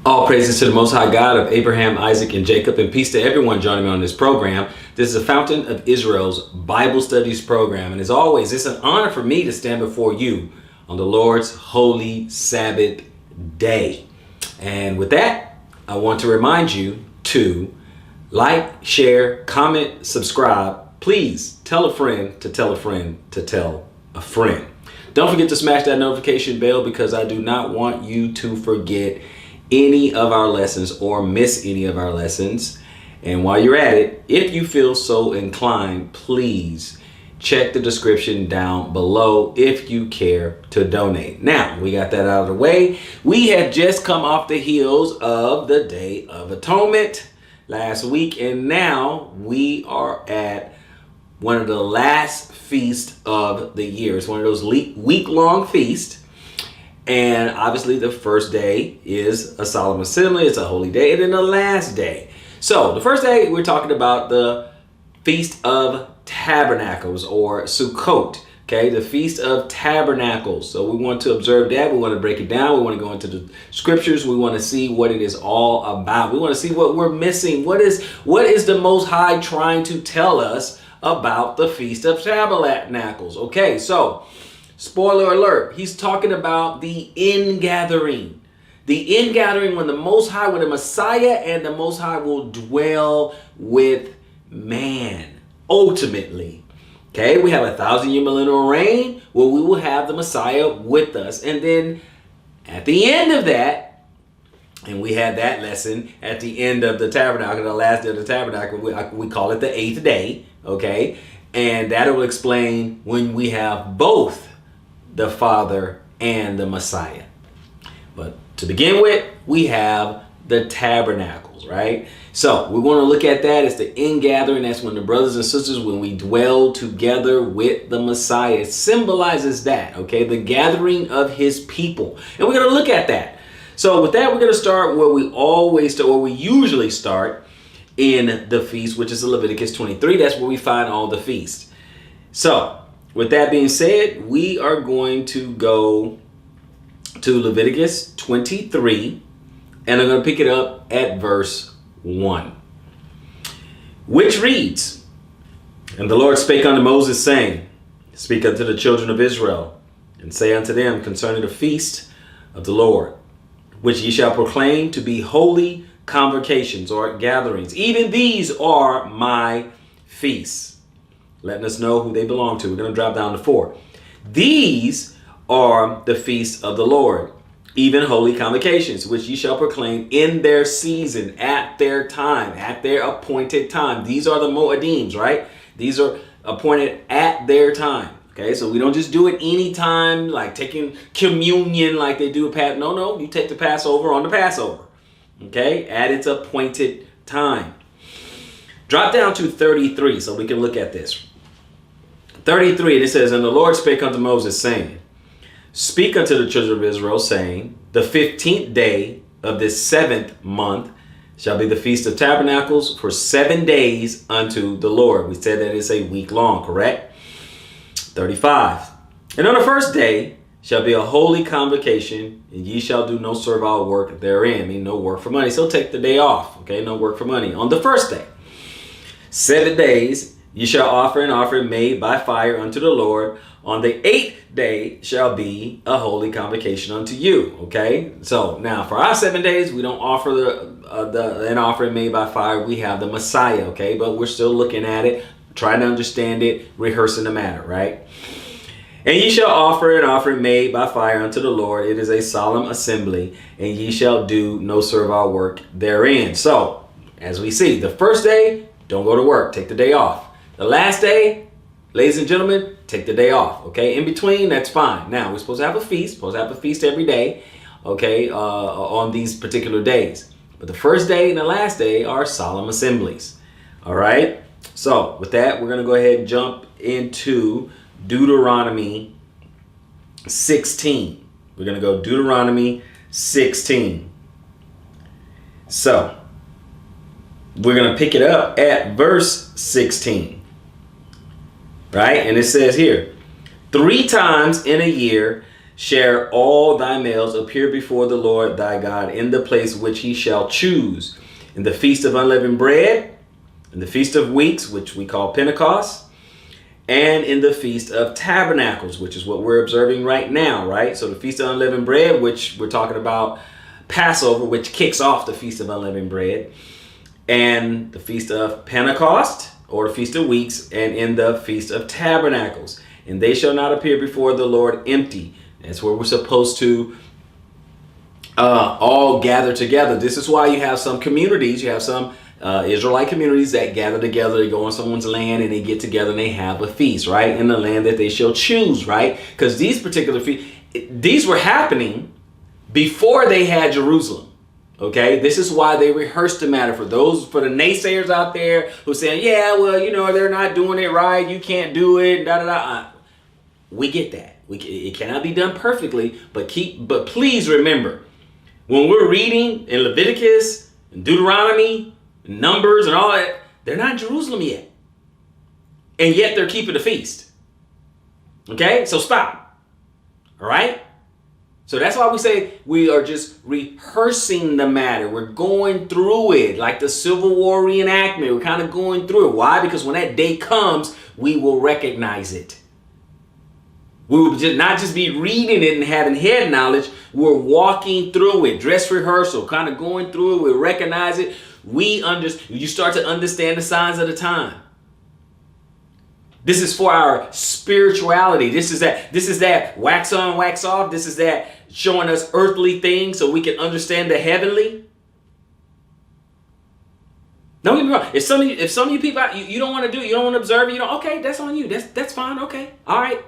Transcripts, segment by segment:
All praises to the Most High God of Abraham, Isaac, and Jacob, and peace to everyone joining me on this program. This is a Fountain of Israel's Bible Studies program, and as always, it's an honor for me to stand before you on the Lord's holy Sabbath day. And with that, I want to remind you to like, share, comment, subscribe. Please tell a friend to tell a friend to tell a friend. Don't forget to smash that notification bell because I do not want you to forget any of our lessons or miss any of our lessons. And while you're at it, if you feel so inclined, please check the description down below if you care to donate. Now, we got that out of the way. We have just come off the heels of the Day of Atonement last week, and now we are at one of the last feasts of the year. It's one of those week-long feasts. And obviously the first day is a solemn assembly, it's a holy day, and then the last day. So the first day we're talking about the Feast of Tabernacles or Sukkot, okay? The Feast of Tabernacles. So we want to observe that, we want to break it down, we want to go into the scriptures, we want to see what it is all about. We want to see what we're missing. What is the Most High trying to tell us about the Feast of Tabernacles? Okay, so spoiler alert, he's talking about the ingathering. The ingathering when the Most High, when the Messiah and the Most High will dwell with man, ultimately. Okay, we have 1,000-year millennial reign where we will have the Messiah with us. And then at the end of that, and we had that lesson at the end of the tabernacle, the last day of the tabernacle, we call it the 8th day, okay? And that will explain when we have both the Father and the Messiah. But to begin with, we have the tabernacles, right? So we're going to look at that as the ingathering. That's when the brothers and sisters, when we dwell together with the Messiah, it symbolizes that, okay? The gathering of his people. And we're going to look at that. So with that, we're going to start where we always start, or we usually start in the feast, which is Leviticus 23. That's where we find all the feasts. So with that being said, we are going to go to Leviticus 23, and I'm going to pick it up at verse 1, which reads, "And the Lord spake unto Moses, saying, Speak unto the children of Israel, and say unto them concerning the feast of the Lord, which ye shall proclaim to be holy convocations," or gatherings. "Even these are my feasts," letting us know who they belong to. We're going to drop down to 4. "These are the feasts of the Lord, even holy convocations, which ye shall proclaim in their season, at their time, at their appointed time." These are the Moedims, right? These are appointed at their time. Okay, so we don't just do it anytime, like taking communion like they do at No, you take the Passover on the Passover. Okay, at its appointed time. Drop down to 33 so we can look at this. 33, it says, "And the Lord spake unto Moses, saying, Speak unto the children of Israel, saying, The 15th day of this 7th month shall be the Feast of Tabernacles for 7 days unto the Lord." We said that it's a week long, correct? 35, "And on the first day shall be a holy convocation, and ye shall do no servile work therein," meaning no work for money. So take the day off, okay? No work for money. "On the first day, 7 days, ye shall offer an offering made by fire unto the Lord. On the 8th day shall be a holy convocation unto you." Okay, so now for our 7 days, we don't offer an offering made by fire. We have the Messiah, okay? But we're still looking at it, trying to understand it, rehearsing the matter, right? "And ye shall offer an offering made by fire unto the Lord. It is a solemn assembly, and ye shall do no servile work therein." So, as we see, the first day, don't go to work. Take the day off. The last day, ladies and gentlemen, take the day off, okay? In between, that's fine. Now, we're supposed to have a feast, every day, okay, on these particular days. But the first day and the last day are solemn assemblies, all right? So, with that, we're going to go ahead and jump into Deuteronomy 16. We're going to go Deuteronomy 16. So, we're going to pick it up at verse 16. Right? And it says here, 3 times in a year shall all thy males appear before the Lord thy God in the place which he shall choose, in the feast of unleavened bread, in the feast of weeks, which we call Pentecost, and in the feast of tabernacles, which is what we're observing right now, right? So the feast of unleavened bread, which we're talking about Passover, which kicks off the feast of unleavened bread, and the feast of Pentecost, or the feast of weeks, and in the feast of tabernacles. And they shall not appear before the Lord empty. That's where we're supposed to all gather together. This is why you have some communities, you have some Israelite communities that gather together. They go on someone's land and they get together and they have a feast, right? In the land that they shall choose, right? Because these particular feasts, these were happening before they had Jerusalem. Okay, this is why they rehearsed the matter. For the naysayers out there who saying, yeah, well, they're not doing it right. You can't do it. Da da da. We get that. It cannot be done perfectly, but please remember, when we're reading in Leviticus and Deuteronomy, and Numbers and all that, they're not in Jerusalem yet, and yet they're keeping the feast. Okay, so stop. All right. So that's why we say we are just rehearsing the matter. We're going through it like the Civil War reenactment. We're kind of going through it. Why? Because when that day comes, we will recognize it. We will not just be reading it and having head knowledge. We're walking through it. Dress rehearsal, kind of going through it. We recognize it. You start to understand the signs of the time. This is for our spirituality. This is that wax on, wax off. This is that showing us earthly things so we can understand the heavenly. Don't get me wrong. If some of you people you don't want to do it, you don't want to observe it, okay, that's on you. That's fine. Okay. All right.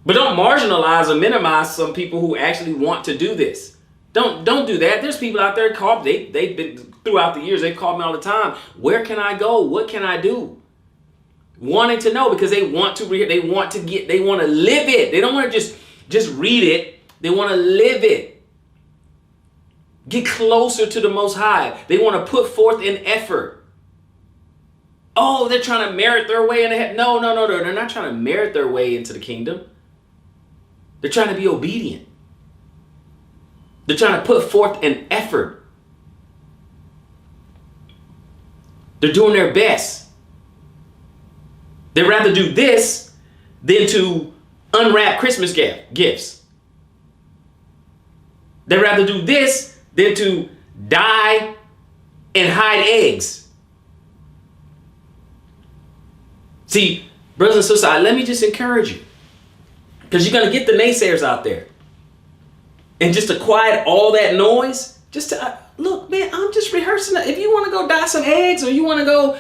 But don't marginalize or minimize some people who actually want to do this. Don't do that. There's people out there they've been throughout the years. They've called me all the time. Where can I go? What can I do? Wanting to know because they want to live it. They don't want to just read it. They want to live it. Get closer to the Most High. They want to put forth an effort. Oh, they're trying to merit their way into heaven. No. They're not trying to merit their way into the kingdom. They're trying to be obedient. They're trying to put forth an effort. They're doing their best. They'd rather do this than to unwrap Christmas gifts. They'd rather do this than to dye and hide eggs. See, brothers and sisters, let me just encourage you. Because you're going to get the naysayers out there. And just to quiet all that noise, just to, look, man, I'm just rehearsing. If you want to go dye some eggs or you want to go,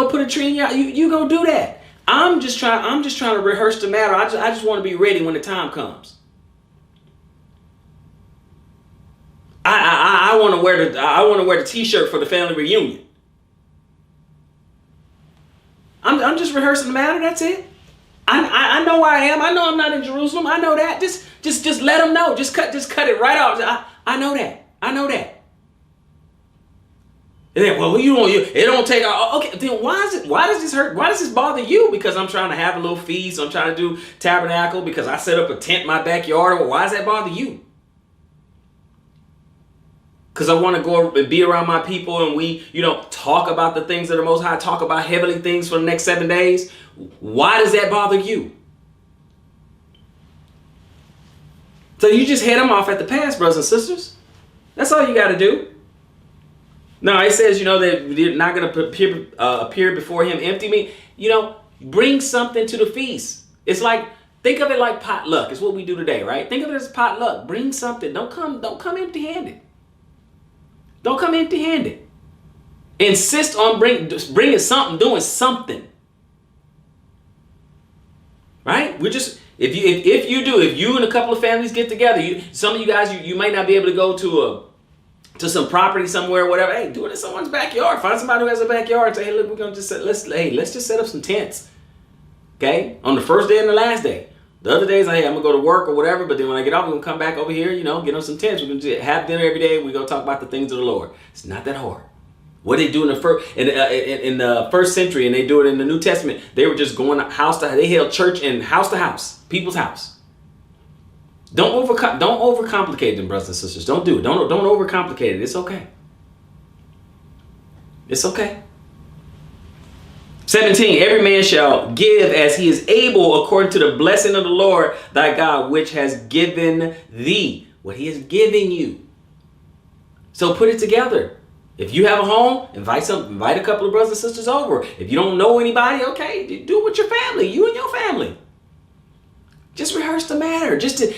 put a tree in your, you go do that. I'm just trying to rehearse the matter. I just want to be ready when the time comes. I want to wear the t-shirt for the family reunion. I'm just rehearsing the matter. That's it. I know where I am. I know I'm not in Jerusalem. I know that. Just let them know. Just cut it right off. I know that. I know that. And then, well, it don't take. Okay, then why does this hurt? Why does this bother you? Because I'm trying to have a little feast. I'm trying to do tabernacle because I set up a tent in my backyard. Why does that bother you? Because I want to go and be around my people and we, talk about the things that are Most High, talk about heavenly things for the next 7 days. Why does that bother you? So you just head them off at the pass, brothers and sisters. That's all you got to do. No, it says, that they're not going to appear before him empty. Bring something to the feast. It's like, think of it like potluck. It's what we do today, right? Think of it as potluck. Bring something. Don't come empty-handed. Don't come empty-handed. Insist on bringing something, doing something. Right? If you and a couple of families get together, some of you guys, you might not be able to go to some property somewhere or whatever. Hey, do it in someone's backyard. Find somebody who has a backyard and say, hey, look, we're gonna let's just set up some tents. Okay? On the first day and the last day. The other days, hey, I'm gonna go to work or whatever, but then when I get off, we're gonna come back over here, get on some tents. We're gonna have dinner every day. We're gonna talk about the things of the Lord. It's not that hard. What they do in the first century, and they do it in the New Testament. They were just going house to house. They held church in house to house, people's house. Don't overcomplicate them, brothers and sisters. Don't do it. Don't overcomplicate it. It's okay. It's okay. 17, every man shall give as he is able according to the blessing of the Lord thy God, which has given thee. What he has given you. So put it together. If you have a home, invite a couple of brothers and sisters over. If you don't know anybody, okay, do it with your family, you and your family. Just rehearse the matter. Just to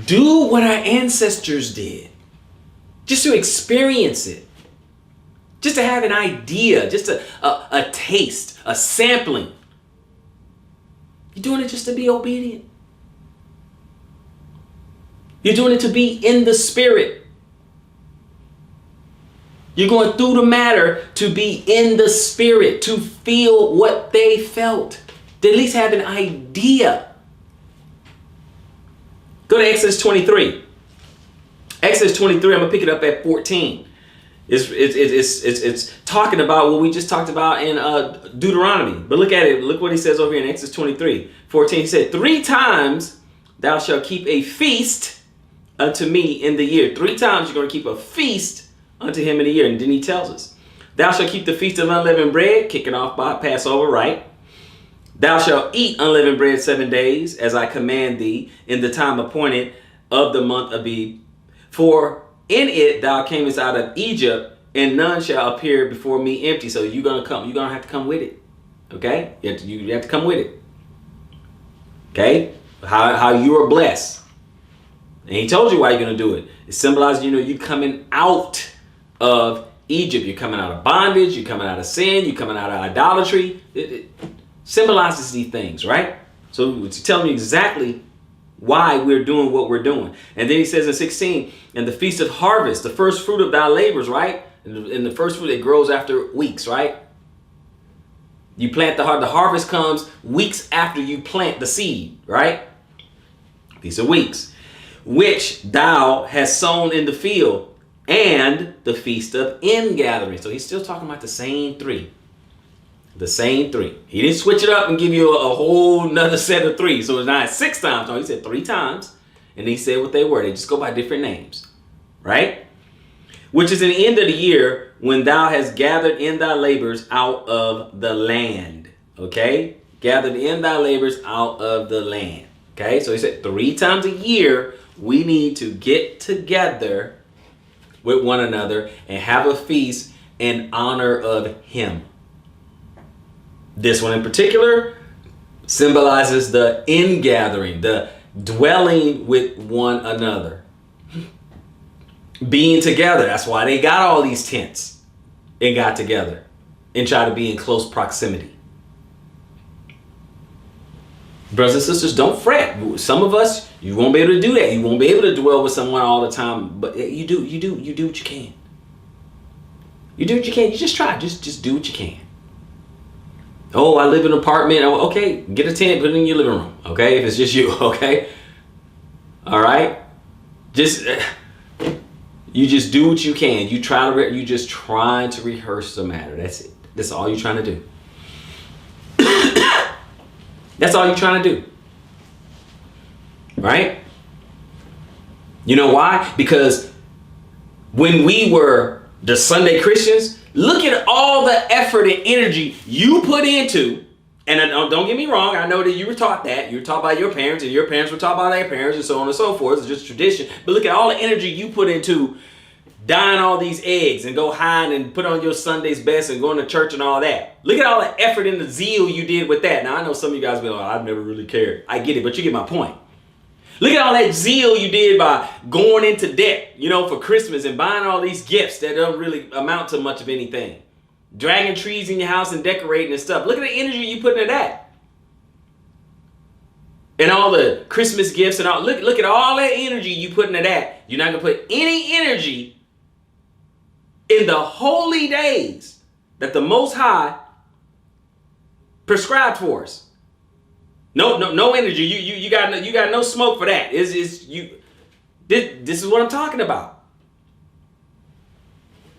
do what our ancestors did. Just to experience it. Just to have an idea, just a taste, a sampling. You're doing it just to be obedient. You're doing it to be in the spirit. You're going through the matter to be in the spirit, to feel what they felt, to at least have an idea. Go to Exodus 23. Exodus 23, I'm going to pick it up at 14. It's talking about what we just talked about in Deuteronomy. But look at it. Look what he says over here in Exodus 23, 14. He said, 3 times thou shalt keep a feast unto me in the year. 3 times you're going to keep a feast unto him in a year. And then he tells us, thou shalt keep the feast of unleavened bread, kicking off by Passover, right? Thou shalt eat unleavened bread 7 days, as I command thee, in the time appointed of the month Abib. For in it thou camest out of Egypt, and none shall appear before me empty. So you're gonna have to come with it. Okay? You have to come with it. Okay? How you are blessed. And he told you why you're gonna do it. It symbolizes, you coming out of Egypt. You're coming out of bondage, you're coming out of sin, you're coming out of idolatry. It symbolizes these things, right? So it's telling you exactly why we're doing what we're doing. And then he says in 16, and the feast of harvest, the first fruit of thy labors, right? And the first fruit, it grows after weeks, right? You plant the harvest comes weeks after you plant the seed, right? These are weeks. Which thou hast sown in the field, and the feast of ingathering. So he's still talking about the same 3. The same 3. He didn't switch it up and give you a whole nother set of 3. So it's not 6 times. No, he said 3 times. And he said what they were. They just go by different names. Right? Which is in the end of the year, when thou hast gathered in thy labors out of the land. Okay? Gathered in thy labors out of the land. Okay? So he said 3 times a year, we need to get together with one another and have a feast in honor of him. This one in particular symbolizes the ingathering, the dwelling with one another. Being together. That's why they got all these tents and got together and try to be in close proximity. Brothers and sisters, don't fret. Some of us, you won't be able to do that. You won't be able to dwell with someone all the time, but you do what you can. You do what you can. You just try. Just do what you can. Oh, I live in an apartment. Oh, okay, get a tent, put it in your living room. Okay, if it's just you. Okay, all right. You just do what you can. You just trying to rehearse the matter. That's it. That's all you're trying to do. That's all you're trying to do. Right? You know why? Because when we were the Sunday Christians, look at all the effort and energy you put into, and don't get me wrong, I know that you were taught that. You were taught by your parents, and your parents were taught by their parents, and so on and so forth. It's just tradition. But look at all the energy you put into dyeing all these eggs and go hide and put on your Sunday's best and going to church and all that. Look at all the effort and the zeal you did with that. Now, I know some of you guys will be like, I've never really cared. I get it, but you get my point. Look at all that zeal you did by going into debt, for Christmas and buying all these gifts that don't really amount to much of anything. Dragging trees in your house and decorating and stuff. Look at the energy you put into that. And all the Christmas gifts and all. Look at all that energy you put into that. You're not going to put any energy in the holy days that the Most High prescribed for us. No energy. You got no smoke for that. This is what I'm talking about.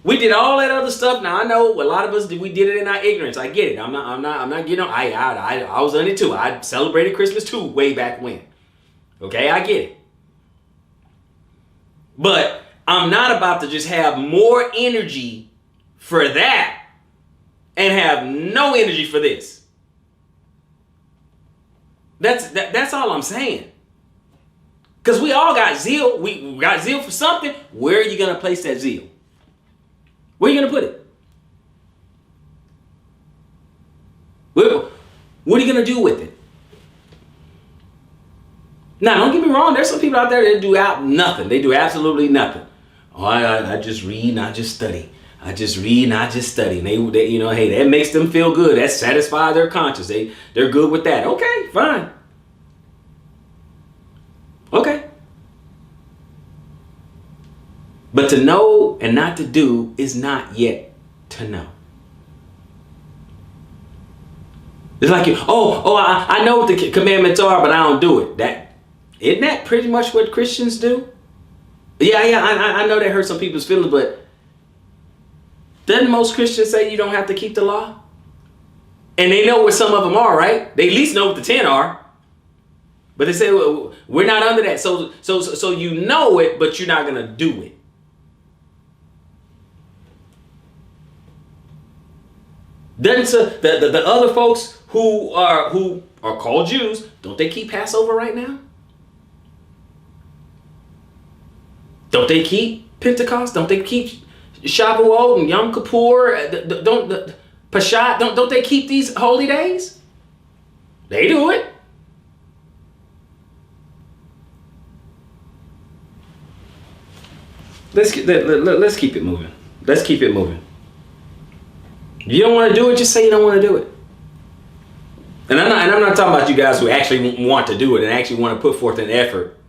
We did all that other stuff. Now I know a lot of us we did it in our ignorance. I get it. I'm not getting on. I was on it too. I celebrated Christmas too way back when. Okay, I get it. But I'm not about to just have more energy for that and have no energy for this. That's all I'm saying. Because we all got zeal. We got zeal for something. Where are you going to place that zeal? Where are you going to put it? What are you going to do with it? Now, don't get me wrong. There's some people out there that do nothing. They do absolutely nothing. Oh, I just read and I just study. I just read and I just study. And they hey, that makes them feel good. That satisfies their conscience. They're good with that. Okay, fine. Okay. But to know and not to do is not yet to know. It's like I know what the commandments are, but I don't do it. Isn't that pretty much what Christians do? Yeah, I know that hurt some people's feelings, but doesn't most Christians say you don't have to keep the law? And they know what some of them are, right? They at least know what the 10 are. But they say, well, we're not under that. So you know it, but you're not going to do it. Doesn't the other folks who are called Jews, don't they keep Passover right now? Don't they keep Pentecost? Don't they keep Shavuot and Yom Kippur? Don't Peshat? Don't they keep these holy days? They do it. Let's keep it moving. Let's keep it moving. If you don't want to do it, just say you don't want to do it. And I'm not talking about you guys who actually want to do it and actually want to put forth an effort,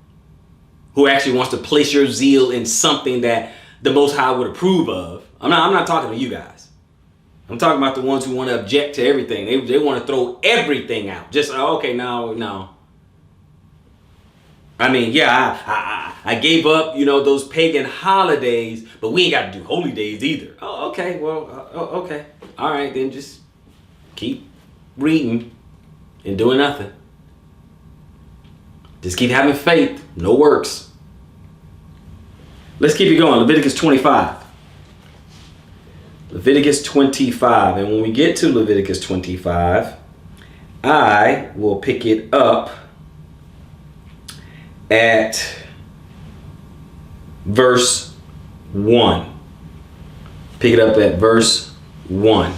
who actually wants to place your zeal in something that the Most High would approve of. I'm not talking to you guys. I'm talking about the ones who want to object to everything. They want to throw everything out. Just okay, no. I mean, yeah, I gave up, those pagan holidays, but we ain't got to do holy days either. Oh, okay, well, okay. All right, then just keep reading and doing nothing. Just keep having faith, no works. Let's keep it going. Leviticus 25. Leviticus 25. And when we get to Leviticus 25, I will pick it up at verse 1. Pick it up at verse 1.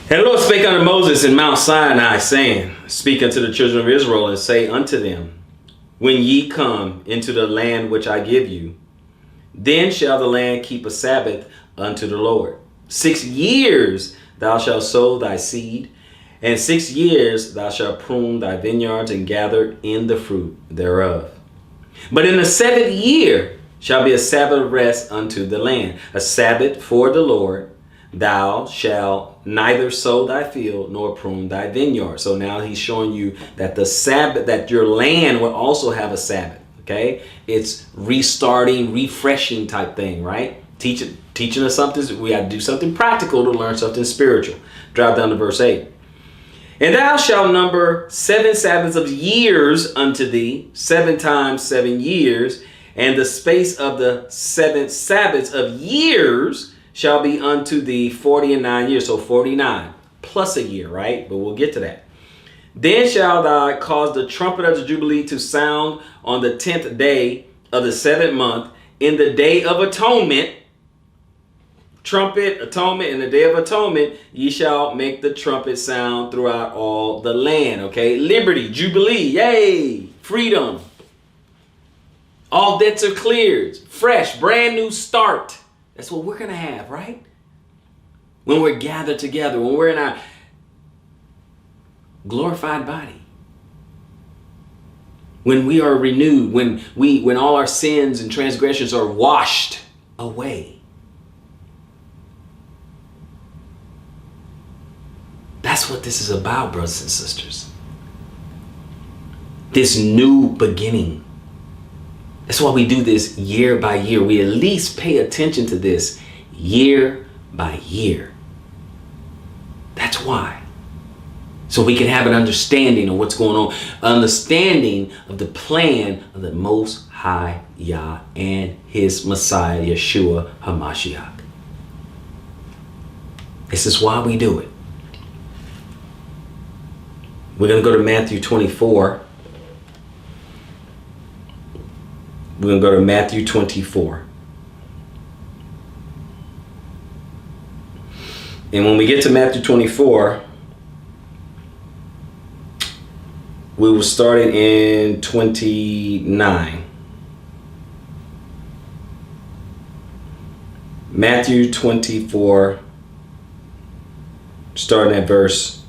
And the Lord spake unto Moses in Mount Sinai, saying, Speak unto the children of Israel, and say unto them, When ye come into the land which I give you, then shall the land keep a Sabbath unto the Lord. 6 years thou shalt sow thy seed, and 6 years thou shalt prune thy vineyards and gather in the fruit thereof. But in the 7th year shall be a Sabbath of rest unto the land, a Sabbath for the Lord. Thou shalt neither sow thy field nor prune thy vineyard. So now he's showing you that the Sabbath, that your land will also have a Sabbath. Okay, it's restarting, refreshing type thing, right? Teaching us something. We got to do something practical to learn something spiritual. Drop down to verse 8. And thou shalt number 7 Sabbaths of years unto thee, 7 times 7 years, and the space of the 7 Sabbaths of years shall be unto thee 49 years. So 49 plus a year, right? But we'll get to that. Then shall thou cause the trumpet of the Jubilee to sound on the 10th day of the 7th month, in the day of atonement. Trumpet, atonement, in the day of atonement, ye shall make the trumpet sound throughout all the land. Okay, liberty, Jubilee, yay, freedom. All debts are cleared, fresh, brand new start. That's what we're going to have, right? When we're gathered together, when we're in our glorified body. When we are renewed, when all our sins and transgressions are washed away. That's what this is about, brothers and sisters. This new beginning. That's why we do this year by year. We at least pay attention to this year by year. That's why. So we can have an understanding of what's going on, understanding of the plan of the Most High Yah and his Messiah, Yeshua HaMashiach. This is why we do it. We're going to go to Matthew 24. We're going to go to Matthew 24. And when we get to Matthew 24, we will start it in 29. Matthew 24, starting at verse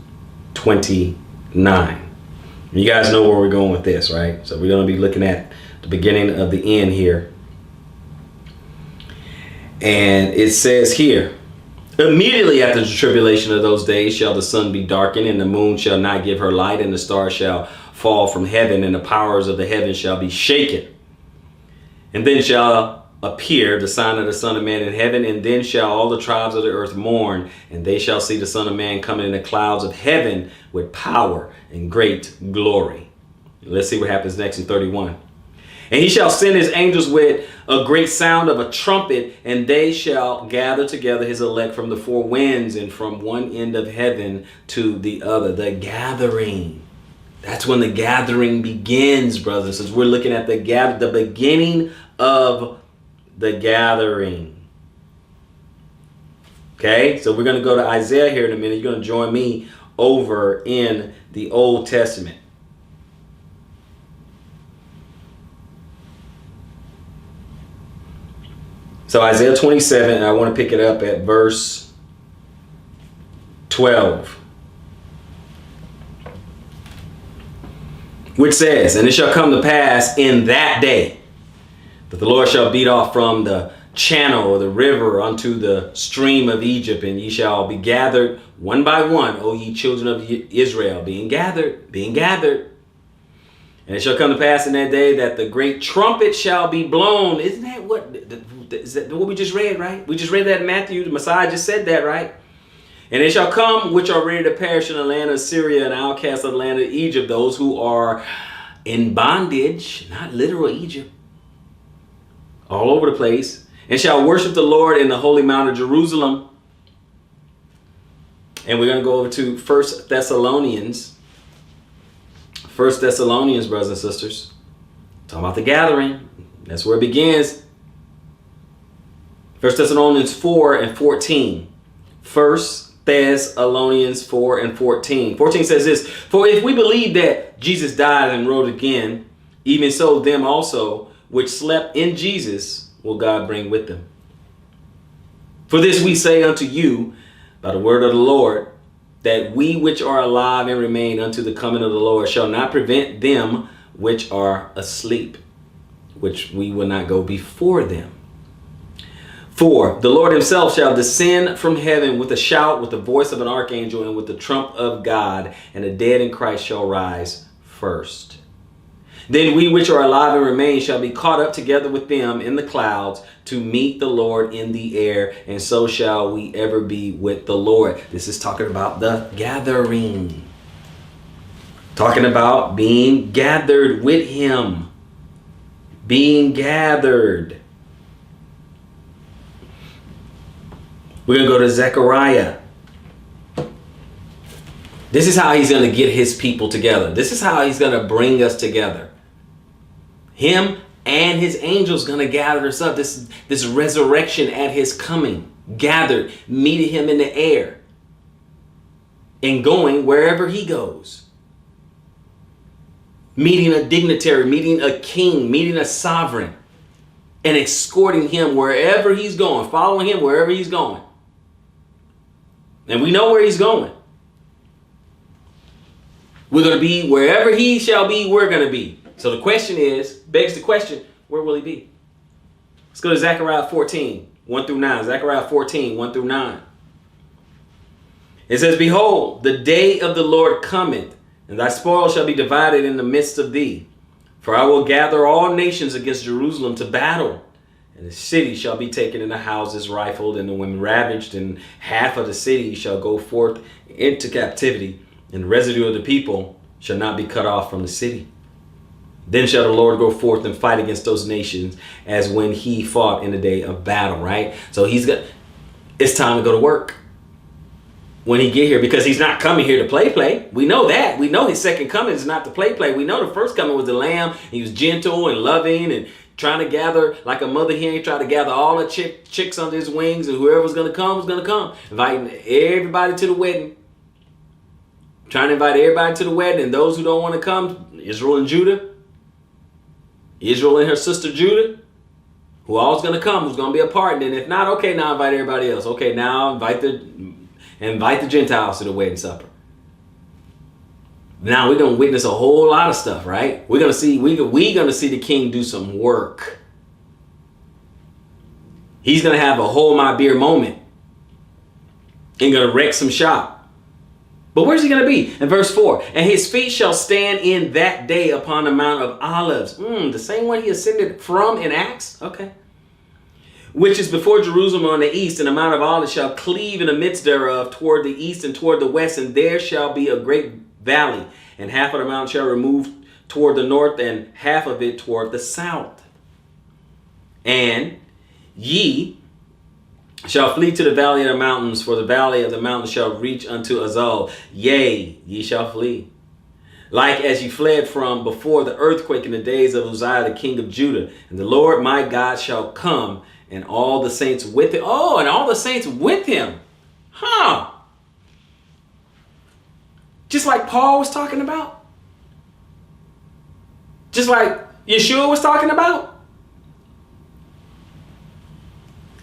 29. You guys know where we're going with this, right? So we're going to be looking at the beginning of the end here. And it says here, immediately after the tribulation of those days shall the sun be darkened, and the moon shall not give her light, and the stars shall fall from heaven, and the powers of the heavens shall be shaken. And then shall appear the sign of the Son of Man in heaven, and then shall all the tribes of the earth mourn, and they shall see the Son of Man coming in the clouds of heaven with power and great glory. Let's see what happens next in 31. And he shall send his angels with a great sound of a trumpet, and they shall gather together his elect from the four winds and from one end of heaven to the other. The gathering. That's when the gathering begins, brothers and sisters. We're looking at the beginning of the gathering. Okay, so we're going to go to Isaiah here in a minute. You're going to join me over in the Old Testament. So Isaiah 27, and I want to pick it up at verse 12. Which says, and it shall come to pass in that day that the Lord shall beat off from the channel or the river unto the stream of Egypt, and ye shall be gathered one by one, O ye children of Israel, being gathered. And it shall come to pass in that day that the great trumpet shall be blown. Isn't that what we just read, right? We just read that in Matthew. The Messiah just said that, right? And it shall come which are ready to perish in the land of Syria and outcasts of the land of Egypt, those who are in bondage, not literal Egypt, all over the place, and shall worship the Lord in the holy mount of Jerusalem. And we're going to go over to 1 Thessalonians. 1 Thessalonians, brothers and sisters. Talking about the gathering. That's where it begins. 1 Thessalonians 4 and 14. 1 Thessalonians 4 and 14. 14 says this, for if we believe that Jesus died and rose again, even so them also which slept in Jesus will God bring with them. For this we say unto you by the word of the Lord, that we which are alive and remain unto the coming of the Lord shall not prevent them which are asleep, which we will not go before them. For the Lord himself shall descend from heaven with a shout, with the voice of an archangel, and with the trump of God, and the dead in Christ shall rise first. Then we which are alive and remain shall be caught up together with them in the clouds to meet the Lord in the air, and so shall we ever be with the Lord. This is talking about the gathering. Talking about being gathered with him. Being gathered. We're going to go to Zechariah. This is how he's going to get his people together. This is how he's going to bring us together. Him and his angels going to gather us up. This resurrection at his coming. Gathered, meeting him in the air. And going wherever he goes. Meeting a dignitary, meeting a king, meeting a sovereign. And escorting him wherever he's going. Following him wherever he's going. And we know where he's going. We're going to be wherever he shall be, we're going to be. So the question is, begs the question, where will he be? Let's go to Zechariah 14, 1 through 9. Zechariah 14, 1 through 9. It says, behold, the day of the Lord cometh, and thy spoil shall be divided in the midst of thee. For I will gather all nations against Jerusalem to battle. And the city shall be taken, and the houses rifled, and the women ravaged, and half of the city shall go forth into captivity, and the residue of the people shall not be cut off from the city. Then shall the Lord go forth and fight against those nations as when he fought in the day of battle, right? So it's time to go to work when he get here, because he's not coming here to play. We know that. We know his second coming is not to play. We know the first coming was the lamb. He was gentle and loving and trying to gather, like a mother hen, try to gather all the chicks under his wings, and whoever was going to come was going to come. Inviting everybody to the wedding. Trying to invite everybody to the wedding, and those who don't want to come, Israel and Judah. Israel and her sister Judah, who all's going to come, who's going to be a part. And then if not, okay, now invite everybody else. Okay, now invite the Gentiles to the wedding supper. Now we're gonna witness a whole lot of stuff, right? We're gonna see the king do some work. He's gonna have a hold my beer moment and gonna wreck some shop. But where's he gonna be? In verse 4, and his feet shall stand in that day upon the Mount of Olives. The same one he ascended from in Acts? Okay. Which is before Jerusalem on the east, and the Mount of Olives shall cleave in the midst thereof toward the east and toward the west, and there shall be a great valley, and half of the mountain shall remove toward the north, and half of it toward the south. And ye shall flee to the valley of the mountains, for the valley of the mountains shall reach unto Azal. Yea, ye shall flee, like as ye fled from before the earthquake in the days of Uzziah the king of Judah. And the Lord my God shall come, and all the saints with him. Oh, and all the saints with him. Huh. Just like Paul was talking about. Just like Yeshua was talking about.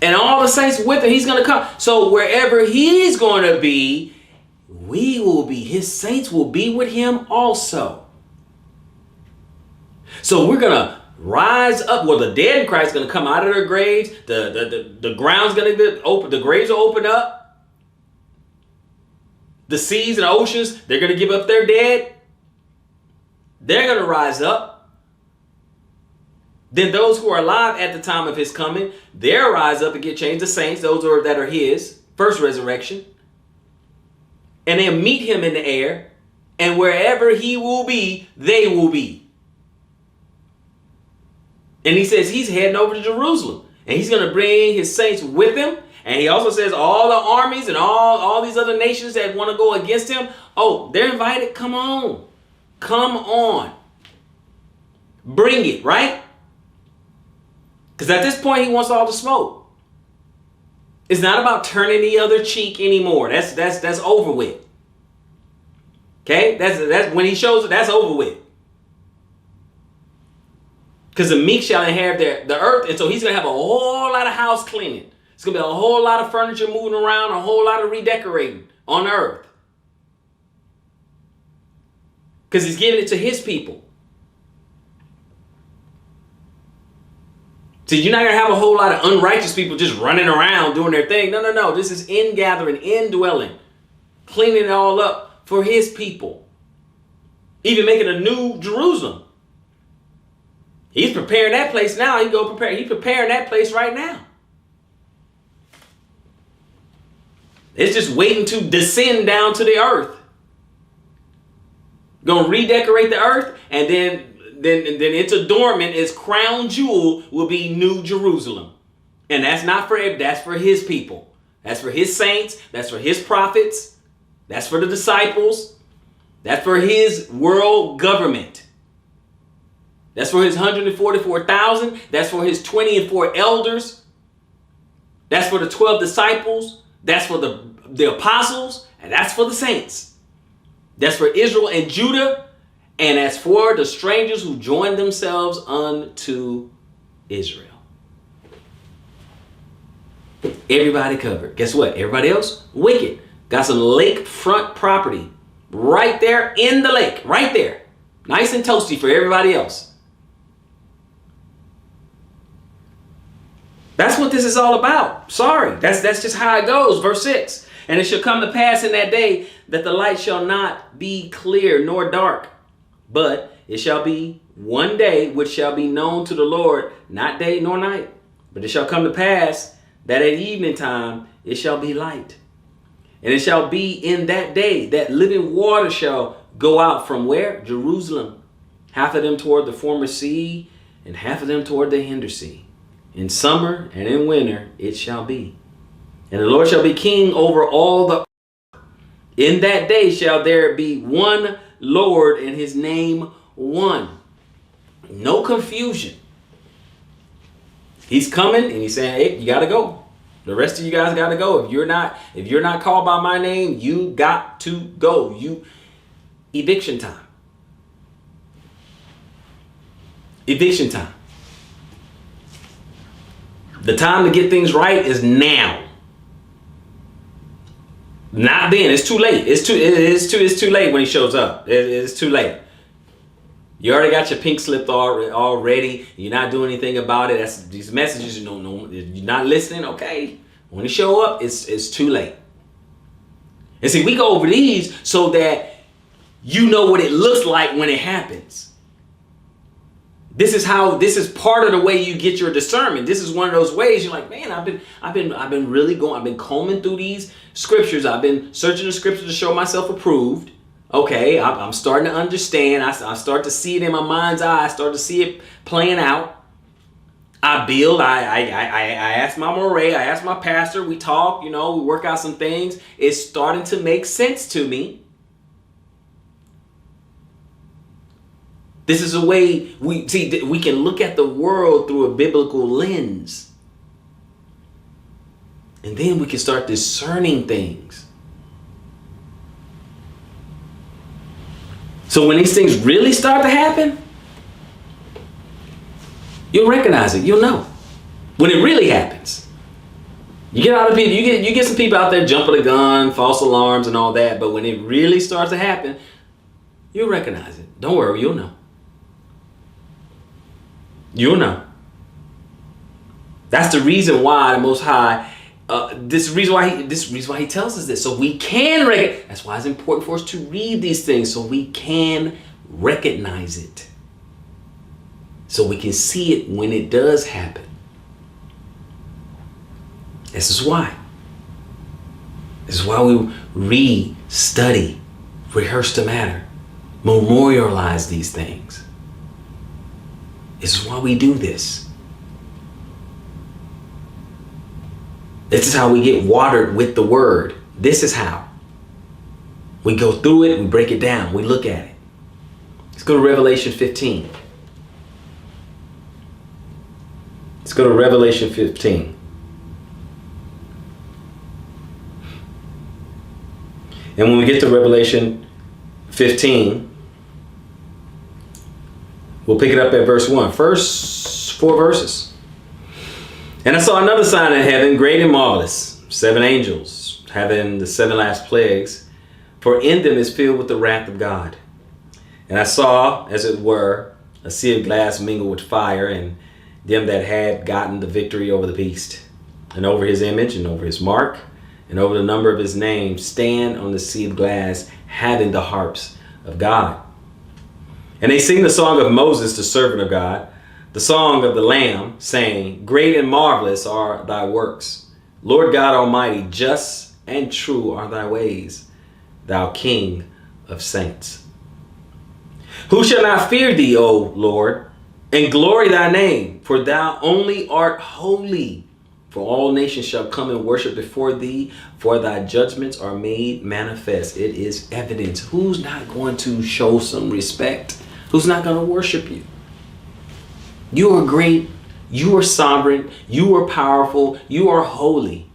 And all the saints with him, he's going to come. So wherever he's going to be, we will be. His saints will be with him also. So we're going to rise up. Well, the dead in Christ is going to come out of their graves. The ground's going to be open. The graves will open up. The seas and the oceans, they're going to give up their dead. They're going to rise up. Then those who are alive at the time of his coming, they'll rise up and get changed. The saints, those that are his, first resurrection. And they'll meet him in the air. And wherever he will be, they will be. And he says he's heading over to Jerusalem. And he's going to bring his saints with him. And he also says all the armies and all these other nations that want to go against him, oh, they're invited. Come on. Come on. Bring it, right? Because at this point, he wants all the smoke. It's not about turning the other cheek anymore. That's over with. Okay? That's when he shows it, that's over with. Because the meek shall inherit the earth. And so he's going to have a whole lot of house cleaning. It's going to be a whole lot of furniture moving around, a whole lot of redecorating on earth. Because he's giving it to his people. So you're not going to have a whole lot of unrighteous people just running around doing their thing. No. This is ingathering, indwelling, cleaning it all up for his people. Even making a new Jerusalem. He's preparing that place now. He's preparing that place right now. It's just waiting to descend down to the earth. Gonna redecorate the earth, and then its adornment, its crown jewel will be New Jerusalem. And that's for his people. That's for his saints. That's for his prophets. That's for the disciples. That's for his world government. That's for his 144,000. That's for his 24 elders. That's for the 12 disciples. That's for the apostles, and that's for the saints. That's for Israel and Judah, and as for the strangers who join themselves unto Israel. Everybody covered. Guess what? Everybody else, wicked. Got some lakefront property right there in the lake, right there. Nice and toasty for everybody else. That's what this is all about. Sorry, that's just how it goes. Verse 6. And it shall come to pass in that day that the light shall not be clear nor dark, but it shall be one day which shall be known to the Lord, not day nor night. But it shall come to pass that at evening time it shall be light. And it shall be in that day that living water shall go out from where? Jerusalem. Half of them toward the former sea, and half of them toward the hinder sea. In summer and in winter it shall be. And the Lord shall be king over all the earth. In that day shall there be one Lord, and his name one. No confusion. He's coming and he's saying, hey, you got to go. The rest of you guys got to go. If you're not called by my name, you got to go. Eviction time. Eviction time. The time to get things right is now. Not then. It's too late. It's too late when he shows up. It's too late. You already got your pink slip already. You're not doing anything about it. That's these messages. You're not listening. Okay. When he show up, it's too late. And see, we go over these so that you know what it looks like when it happens. This is part of the way you get your discernment. This is one of those ways you're like, man, I've been combing through these scriptures. I've been searching the scriptures to show myself approved. Okay, I'm starting to understand. I start to see it in my mind's eye. I start to see it playing out. I build. I ask my moray. I ask my pastor. We talk. We work out some things. It's starting to make sense to me. This is a way we can look at the world through a biblical lens. And then we can start discerning things. So when these things really start to happen, you'll recognize it. You'll know when it really happens. You get out of people. You get some people out there jumping the gun, false alarms, and all that. But when it really starts to happen, you'll recognize it. Don't worry, you'll know. You'll know. That's the reason why the Most High. This reason why he tells us this, so we can recognize. That's why it's important for us to read these things, so we can recognize it, so we can see it when it does happen. This is why. This is why we read, study, rehearse the matter, memorialize these things. This is why we do this. This is how we get watered with the word. This is how. We go through it, we break it down, we look at it. Let's go to Revelation 15. Let's go to Revelation 15. And when we get to Revelation 15, we'll pick it up at verse 1. First 4 verses. And I saw another sign in heaven, great and marvelous, 7 angels, having the 7 last plagues, for in them is filled with the wrath of God. And I saw, as it were, a sea of glass mingled with fire, and them that had gotten the victory over the beast, and over his image, and over his mark, and over the number of his name, stand on the sea of glass, having the harps of God. And they sing the song of Moses, the servant of God, the song of the Lamb, saying, great and marvelous are thy works. Lord God Almighty, just and true are thy ways, thou King of saints. Who shall not fear thee, O Lord, and glory thy name? For thou only art holy. For all nations shall come and worship before thee, for thy judgments are made manifest. It is evidence. Who's not going to show some respect? Who's not going to worship you? You are great, you are sovereign, you are powerful, you are holy.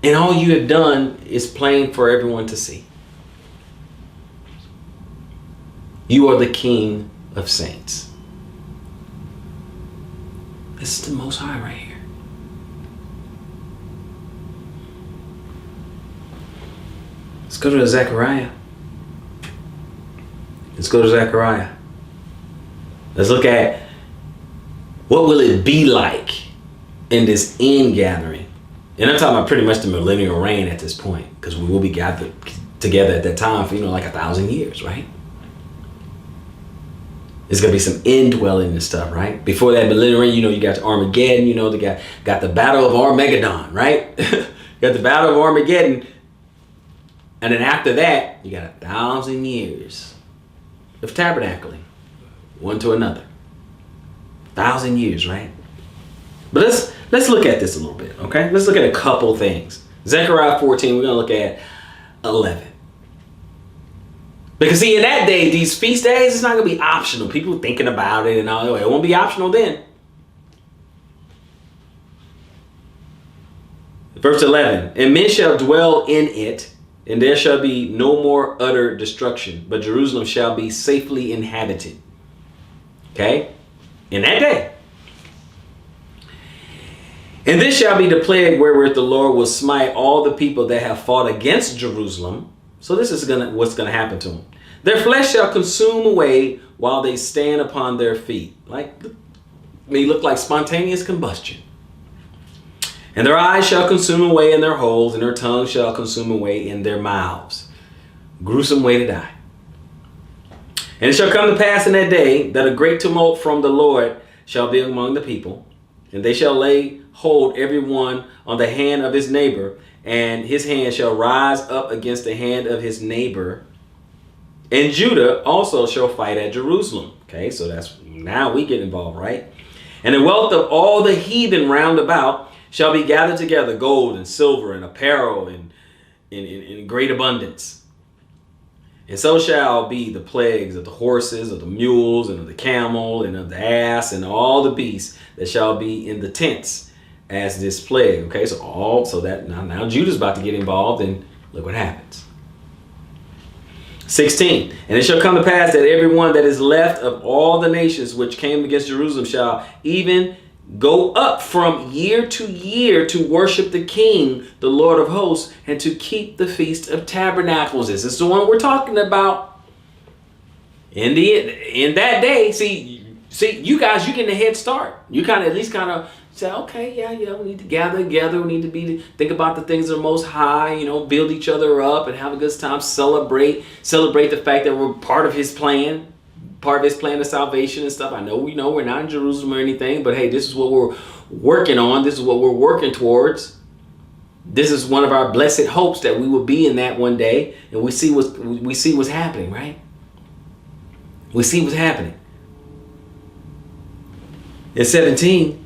And all you have done is plain for everyone to see. You are the King of saints. This is the Most High right here. Let's go to Zechariah. Let's go to Zechariah. Let's look at what will it be like in this ingathering. And I'm talking about pretty much the millennial reign at this point, because we will be gathered together at that time for, like 1,000 years, right? There's gonna be some indwelling and stuff, right? Before that millennium, you got the Armageddon, they got the Battle of Armageddon, right? Got the Battle of Armageddon, and then after that, you got 1,000 years of tabernacling, one to another. 1,000 years, right? But let's look at this a little bit, okay? Let's look at a couple things. Zechariah 14, we're gonna look at 11. Because see, in that day, these feast days, it's not going to be optional. People thinking about it and all. It won't be optional then. Verse 11. And men shall dwell in it, and there shall be no more utter destruction, but Jerusalem shall be safely inhabited. Okay? In that day. And this shall be the plague wherewith the Lord will smite all the people that have fought against Jerusalem. So this is what's going to happen to them. Their flesh shall consume away while they stand upon their feet. May look like spontaneous combustion. And their eyes shall consume away in their holes, and their tongues shall consume away in their mouths. Gruesome way to die. And it shall come to pass in that day that a great tumult from the Lord shall be among the people, and they shall lay hold every one on the hand of his neighbor, and his hand shall rise up against the hand of his neighbor. And Judah also shall fight at Jerusalem. Okay, so that's now we get involved, right? And the wealth of all the heathen round about shall be gathered together, gold and silver and apparel in great abundance. And so shall be the plagues of the horses, of the mules, and of the camel, and of the ass, and all the beasts that shall be in the tents as this plague. Okay, so that now Judah's about to get involved, and look what happens. 16. And it shall come to pass that everyone that is left of all the nations which came against Jerusalem shall even go up from year to year to worship the King, the Lord of hosts, and to keep the Feast of Tabernacles. This is the one we're talking about. In that day, see, you guys, you getting a head start. You at least say, okay, yeah, we need to gather together. We need to think about the things that are most high, build each other up and have a good time, celebrate the fact that we're part of his plan of salvation and stuff. I know we're not in Jerusalem or anything, but hey, this is what we're working on. This is what we're working towards. This is one of our blessed hopes that we will be in that one day, and we see what's happening, right? We see what's happening. In 17.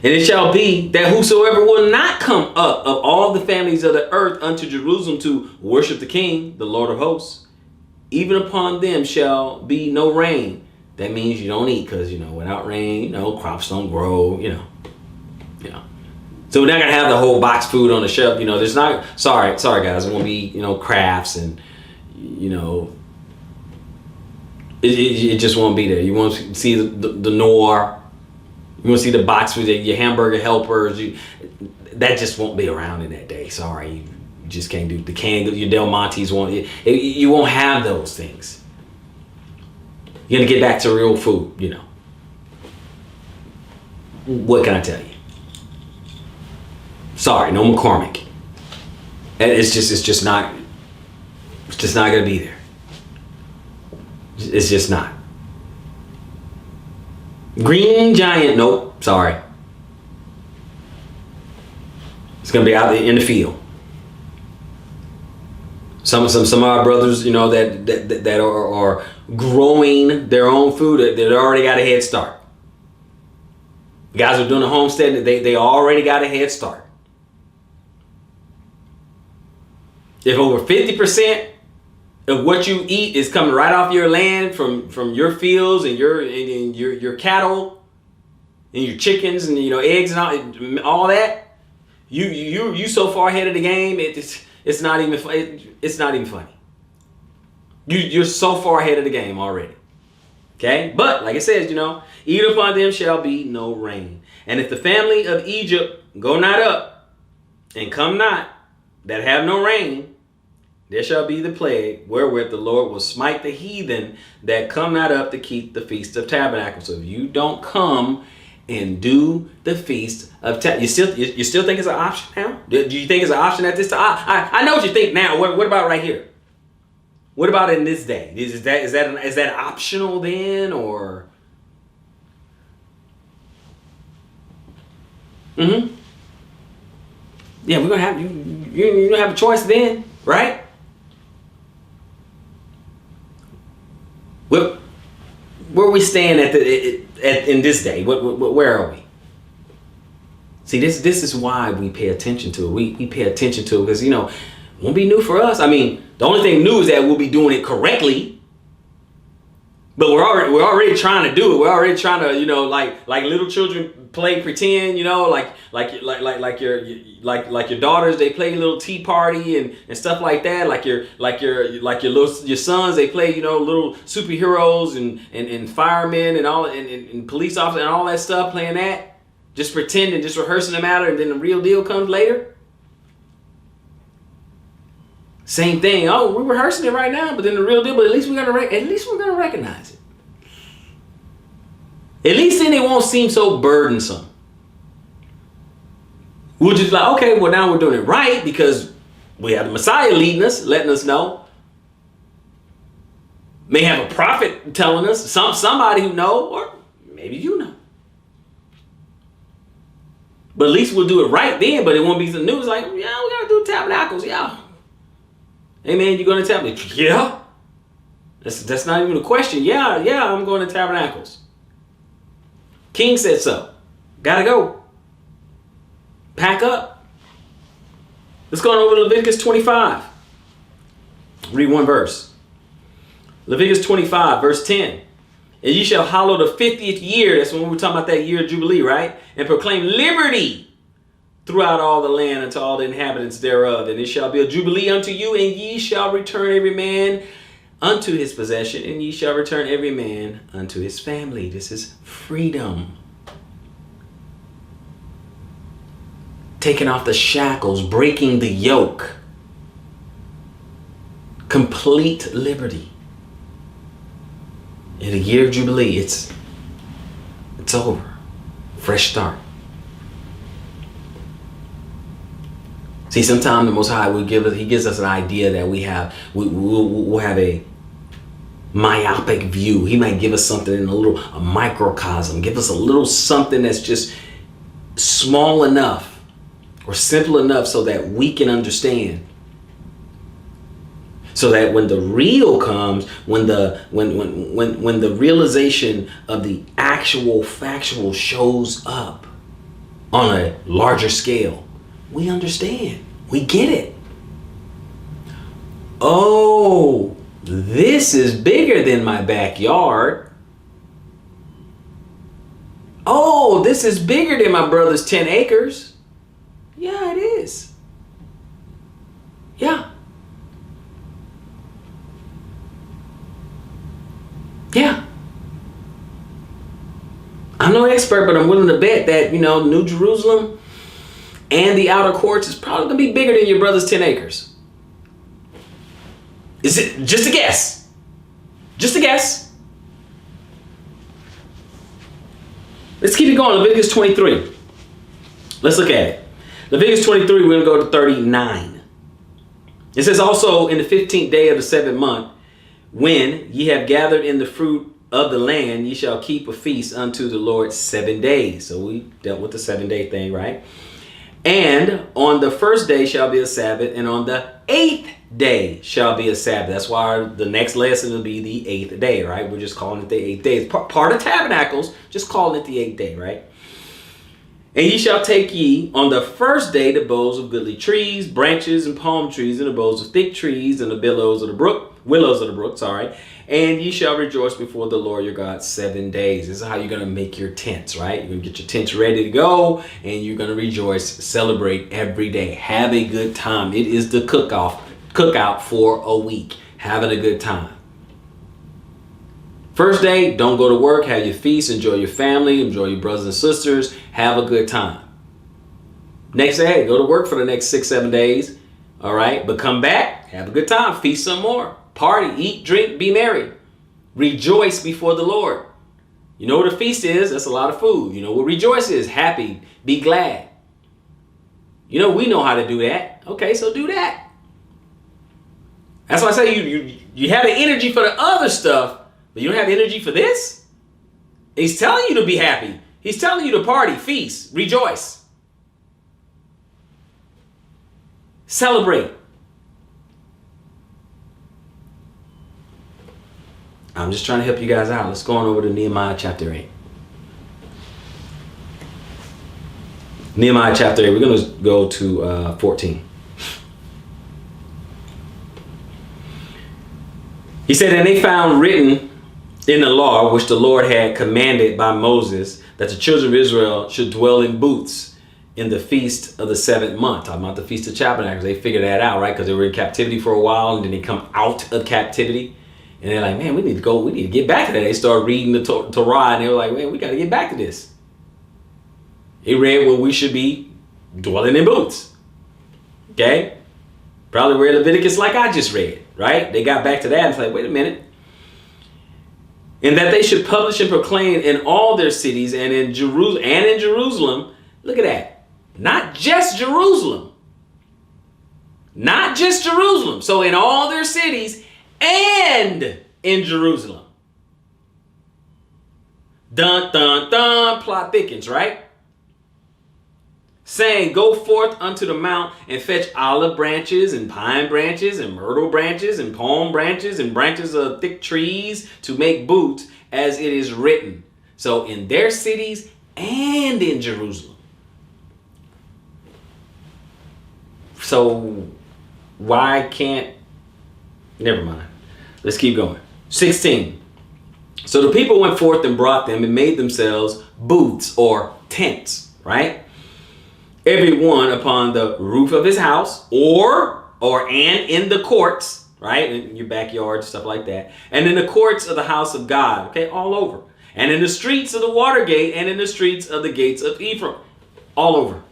And it shall be that whosoever will not come up of all the families of the earth unto Jerusalem to worship the King, the Lord of hosts, even upon them shall be no rain. That means you don't eat, because without rain, crops don't grow. So we're not gonna have the whole box food on the shelf. There's not. Sorry guys. It won't be crafts and it just won't be there. You won't see the Nor. You want to see the box with your hamburger helpers. That just won't be around in that day. Sorry, you just can't do the your Del Monte's won't. You won't have those things. You're gonna get back to real food. What can I tell you? Sorry, no McCormick. It's just not gonna be there. It's just not. Green Giant, nope, sorry. It's gonna be out in the field. Some of our brothers, that are growing their own food, that already got a head start. The guys who are doing the homestead, they already got a head start. If over 50% of what you eat is coming right off your land from your fields and your cattle and your chickens and eggs and all that, you so far ahead of the game, it's not even funny. You're so far ahead of the game already. Okay, but like it says, even upon them shall be no rain. And if the family of Egypt go not up and come not, that have no rain, there shall be the plague wherewith the Lord will smite the heathen that come not up to keep the Feast of Tabernacles. So if you don't come and do the Feast of Tabernacles, you still think it's an option now? Do you think it's an option at this time? I know what you think now. What about right here? What about in this day? Is that optional then, or? Mm-hmm. Yeah, we're gonna have you don't have a choice then, right? Where we stand in this day? Where are we? See, this is why we pay attention to it. We pay attention to it because it won't be new for us. I mean, the only thing new is that we'll be doing it correctly. But we're already trying to do it. We're already trying to, like little children play pretend, like your daughters, they play little tea party and stuff like that. Like your sons, they play, little superheroes and firemen and all and police officers and all that stuff, playing that, just pretending, just rehearsing the matter, and then the real deal comes later. Same thing. Oh, we're rehearsing it right now, but then the real deal. But at least we're gonna recognize it. At least then it won't seem so burdensome. We'll just like, okay, well now we're doing it right because we have the Messiah leading us, letting us know. May have a prophet telling us, somebody who know, or maybe you know. But at least we'll do it right then. But it won't be the news like, yeah, we gotta do Tabernacles, yeah. Hey man, you going to Tabernacles? Yeah. That's not even a question. Yeah, I'm going to Tabernacles. King said so. Gotta go. Pack up. Let's go on over to Leviticus 25. Read one verse. Leviticus 25, verse 10. And ye shall hallow the 50th year. That's when we were talking about that year of Jubilee, right? And proclaim liberty throughout all the land unto all the inhabitants thereof. And it shall be a jubilee unto you, and ye shall return every man unto his possession, and ye shall return every man unto his family. This is freedom. Taking off the shackles, breaking the yoke. Complete liberty. In the year of Jubilee, it's over. Fresh start. See, sometimes the Most High He gives us an idea that we'll have a myopic view. He might give us something in a microcosm, give us a little something that's just small enough or simple enough so that we can understand. So that when the real comes, when the realization of the actual factual shows up on a larger scale, we understand. We get it. Oh, this is bigger than my backyard. Oh, this is bigger than my brother's 10 acres. Yeah, it is. Yeah. Yeah. I'm no expert, but I'm willing to bet that, New Jerusalem and the outer courts is probably going to be bigger than your brother's 10 acres. Is it just a guess? Just a guess. Let's keep it going. Leviticus 23. Let's look at it. Leviticus 23, we're going to go to 39. It says, also in the 15th day of the 7th month, when ye have gathered in the fruit of the land, ye shall keep a feast unto the Lord 7 days. So we dealt with the 7-day thing, right? And on the first day shall be a Sabbath, and on the 8th day shall be a Sabbath. That's why the next lesson will be the 8th day, right? We're just calling it the 8th day. It's part of Tabernacles, just calling it the 8th day, right? And ye shall take ye on the first day the boughs of goodly trees, branches and palm trees, and the boughs of thick trees, and the willows of the brook, and ye shall rejoice before the Lord your God 7 days. This is how you're going to make your tents, right? You're going to get your tents ready to go, and you're going to rejoice, celebrate every day. Have a good time. It is the cookout for a week. Having a good time. First day, don't go to work. Have your feast. Enjoy your family. Enjoy your brothers and sisters. Have a good time. Next day, hey, go to work for the next 6-7 days. All right. But come back. Have a good time. Feast some more. Party. Eat, drink, be merry. Rejoice before the Lord. You know what a feast is? That's a lot of food. You know what rejoice is? Happy. Be glad. We know how to do that. Okay, so do that. That's why I say you have the energy for the other stuff, but you don't have energy for this. He's telling you to be happy. He's telling you to party, feast, rejoice, celebrate. I'm just trying to help you guys out. Let's go on over to Nehemiah chapter 8. Nehemiah chapter 8. We're going to go to 14. He said, and they found written in the law, which the Lord had commanded by Moses, that the children of Israel should dwell in booths in the feast of the 7th month. Talking about the Feast of Tabernacles. They figured that out, right? Because they were in captivity for a while, and then they come out of captivity. And they're like, man, we need to get back to that. They start reading the Torah, and they were like, man, we got to get back to this. He read where we should be dwelling in booths. Okay? Probably read Leviticus like I just read, right? They got back to that and it's like, wait a minute. And that they should publish and proclaim in all their cities and in Jerusalem. Look at that. Not just Jerusalem. Not just Jerusalem. So in all their cities and in Jerusalem. Dun, dun, dun. Plot thickens, right? Saying, go forth unto the mount and fetch olive branches and pine branches and myrtle branches and palm branches and branches of thick trees to make booths, as it is written. So in their cities and in Jerusalem. So why can't, never mind. Let's keep going. 16. So the people went forth and brought them and made themselves booths or tents, right? Every one upon the roof of his house and in the courts, right? In your backyard, stuff like that. And in the courts of the house of God, okay, all over. And in the streets of the water gate and in the streets of the gates of Ephraim. All over.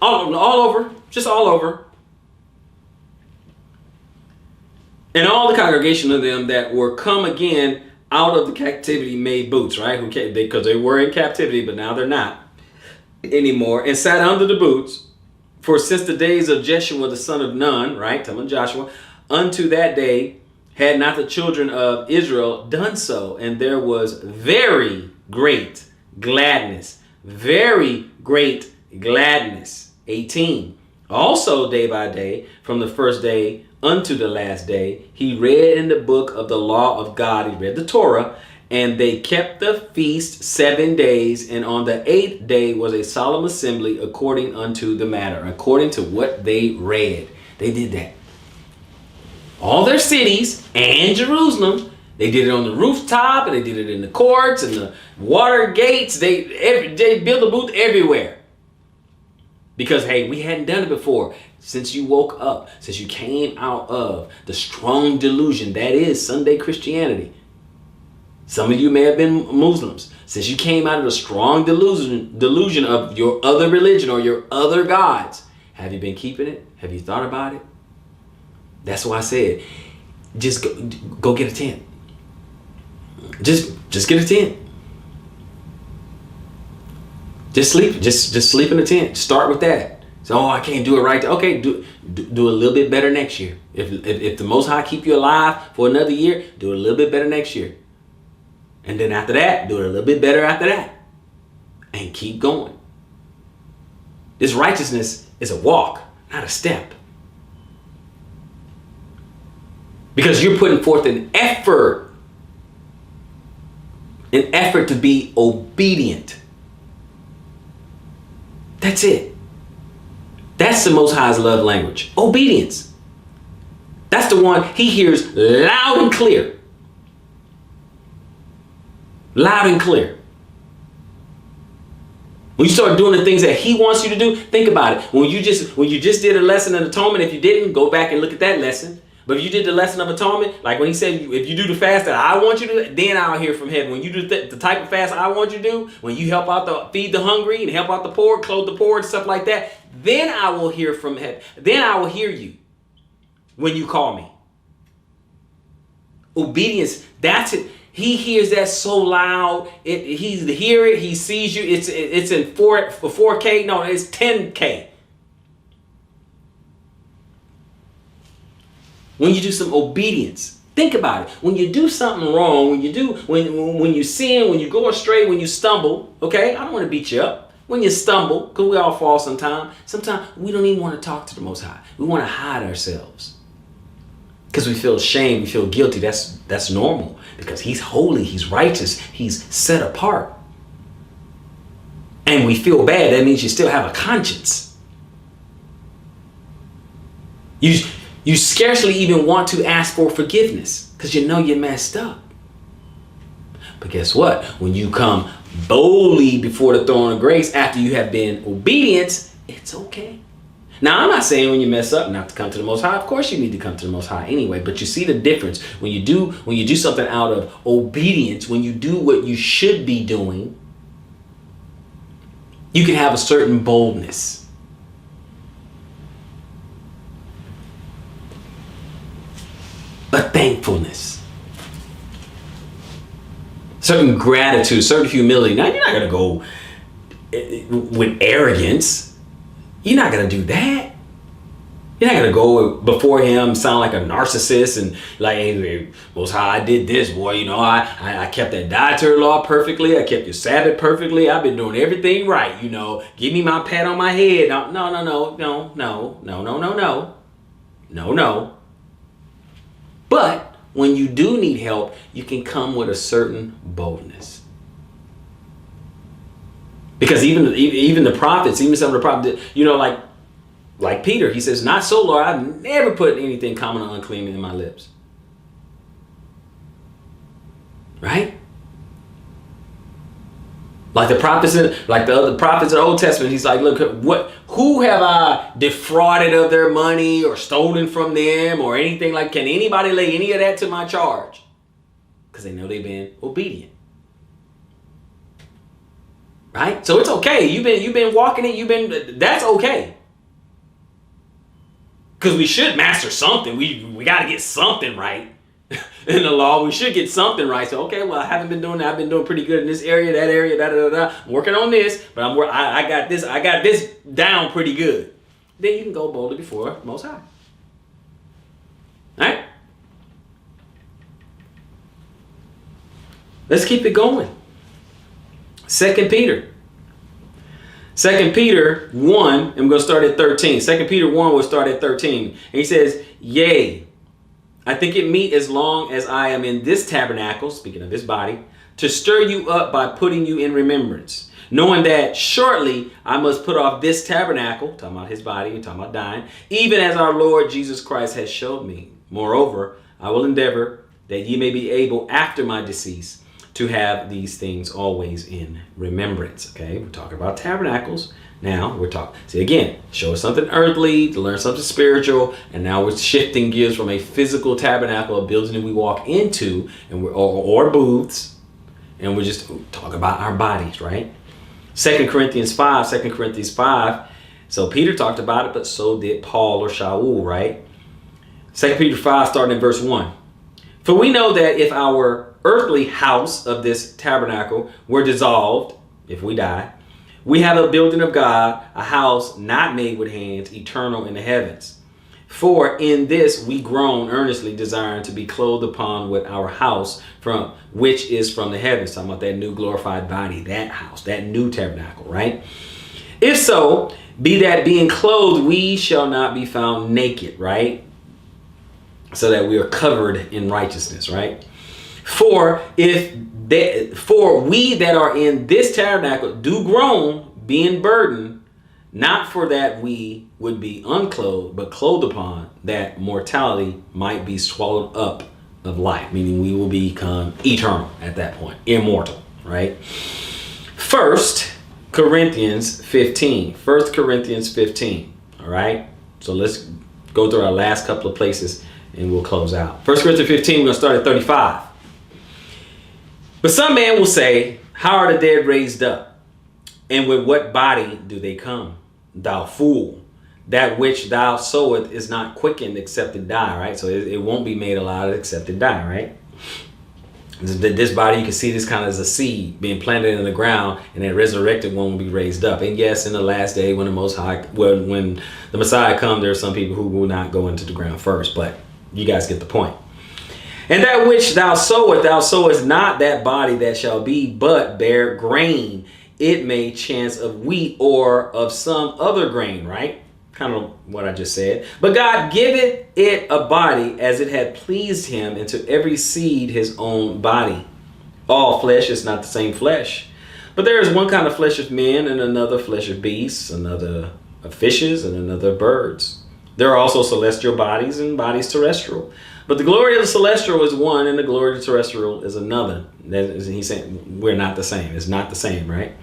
All over. Just all over. And all the congregation of them that were come again out of the captivity made booths, right? Because they were in captivity, but now they're not anymore, and sat under the booths. For since the days of Jeshua the son of Nun, right, telling Joshua, unto that day had not the children of Israel done so, and there was very great gladness. Very great gladness. 18. Also day by day, from the first day unto the last day, he read in the book of the law of God, he read the Torah, and they kept the feast 7 days, and on the 8th day was a solemn assembly according unto the matter, according to what they read. They did that. All their cities and Jerusalem, they did it on the rooftop, and they did it in the courts and the water gates. They built a booth everywhere. Because, hey, we hadn't done it before. Since you woke up, since you came out of the strong delusion that is Sunday Christianity. Some of you may have been Muslims. Since you came out of the strong delusion of your other religion or your other gods, have you been keeping it? Have you thought about it? That's why I said, just go get a tent. Just get a tent. Just sleep in a tent. Start with that. So, I can't do it right there. Okay, do a little bit better next year. If the Most High keep you alive for another year, do it a little bit better next year. And then after that, do it a little bit better after that. And keep going. This righteousness is a walk, not a step. Because you're putting forth an effort to be obedient. That's it. That's the Most High's love language. Obedience. That's the one he hears loud and clear. Loud and clear. When you start doing the things that he wants you to do, think about it. When you just did a lesson of atonement, if you didn't, go back and look at that lesson. But if you did the lesson of atonement, like when he said, if you do the fast that I want you to do, then I'll hear from heaven. When you do the type of fast I want you to do, when you help out feed the hungry and help out the poor, clothe the poor and stuff like that, then I will hear from heaven. Then I will hear you when you call me. Obedience, that's it. He hears that so loud. He hear it. He sees you. It's in 4K. No, it's 10K. When you do some obedience, think about it. When you do something wrong, when you sin, when you go astray, when you stumble, okay? I don't want to beat you up. When you stumble, because we all fall sometimes we don't even want to talk to the Most High. We want to hide ourselves. Because we feel shame, we feel guilty. That's normal. Because he's holy, he's righteous, he's set apart. And we feel bad. That means you still have a conscience. You scarcely even want to ask for forgiveness because you know you messed up. But guess what? When you come boldly before the throne of grace after you have been obedient, it's okay. Now, I'm not saying when you mess up not to come to the Most High. Of course you need to come to the Most High anyway. But you see the difference when you do something out of obedience, when you do what you should be doing, you can have a certain boldness. A thankfulness. Certain gratitude, certain humility. Now, you're not going to go with arrogance. You're not going to do that. You're not going to go before him, sound like a narcissist and like, hey, Most High, I did this, boy. You know, I kept that dietary law perfectly. I kept your Sabbath perfectly. I've been doing everything right. You know, give me my pat on my head. No. But when you do need help, you can come with a certain boldness. Because even the prophets, even some of the prophets, you know, like Peter, he says, not so, Lord, I've never put anything common or unclean in my lips. Right? Like the prophets, like the other prophets of the Old Testament, he's like, look, who have I defrauded of their money or stolen from them or anything like, can anybody lay any of that to my charge? Because they know they've been obedient. Right? So it's okay. You've been walking it, that's okay. Because we should master something. We got to get something right in the law. We should get something right. So, okay, well, I haven't been doing that. I've been doing pretty good in this area, that area, I'm working on this, but I got this down pretty good. Then you can go boldly before Most High. All right? Let's keep it going. 2 Peter 1, and we're going to start at 13. 2 Peter 1 will start at 13. And he says, yea, I think it meet as long as I am in this tabernacle, speaking of his body, to stir you up by putting you in remembrance, knowing that shortly I must put off this tabernacle, talking about his body, talking about dying, even as our Lord Jesus Christ has showed me. Moreover, I will endeavor that ye may be able after my decease to have these things always in remembrance. Okay, we're talking about tabernacles. Now we're talking, see again, show us something earthly to learn something spiritual, and now we're shifting gears from a physical tabernacle, a building that we walk into, and or booths, and we're just talking about our bodies, right? 2 Corinthians 5. So Peter talked about it, but so did Paul or Shaul, right? 2 Peter 5, starting in verse 1. For we know that if our earthly house of this tabernacle were dissolved, if we die, we have a building of God, a house not made with hands, eternal in the heavens. For in this we groan earnestly, desiring to be clothed upon with our house, from which is from the heavens. Talking about that new glorified body, that house, that new tabernacle, right? If so, be that being clothed, we shall not be found naked, right? So that we are covered in righteousness, right? For we that are in this tabernacle do groan, being burdened, not for that we would be unclothed, but clothed upon, that mortality might be swallowed up of life, meaning we will become eternal at that point, immortal, right? 1 Corinthians 15. All right? So let's go through our last couple of places and we'll close out. 1 Corinthians 15, we're going to start at 35. But some man will say, how are the dead raised up? And with what body do they come? Thou fool, that which thou sowest is not quickened except it die, right? So it won't be made alive except it die, right? This body, you can see this kind of as a seed being planted in the ground, and then resurrected one will be raised up. And yes, in the last day when the Messiah comes, there are some people who will not go into the ground first, but You guys get the point. And that which thou sowest not that body that shall be, but bear grain. It may chance of wheat or of some other grain, right? Kind of what I just said. But God giveth it a body as it had pleased him, and to every seed his own body. All flesh is not the same flesh. But there is one kind of flesh of men, and another flesh of beasts, another of fishes, and another of birds. There are also celestial bodies and bodies terrestrial. But the glory of the celestial is one, and the glory of the terrestrial is another. He's saying we're not the same. It's not the same, right?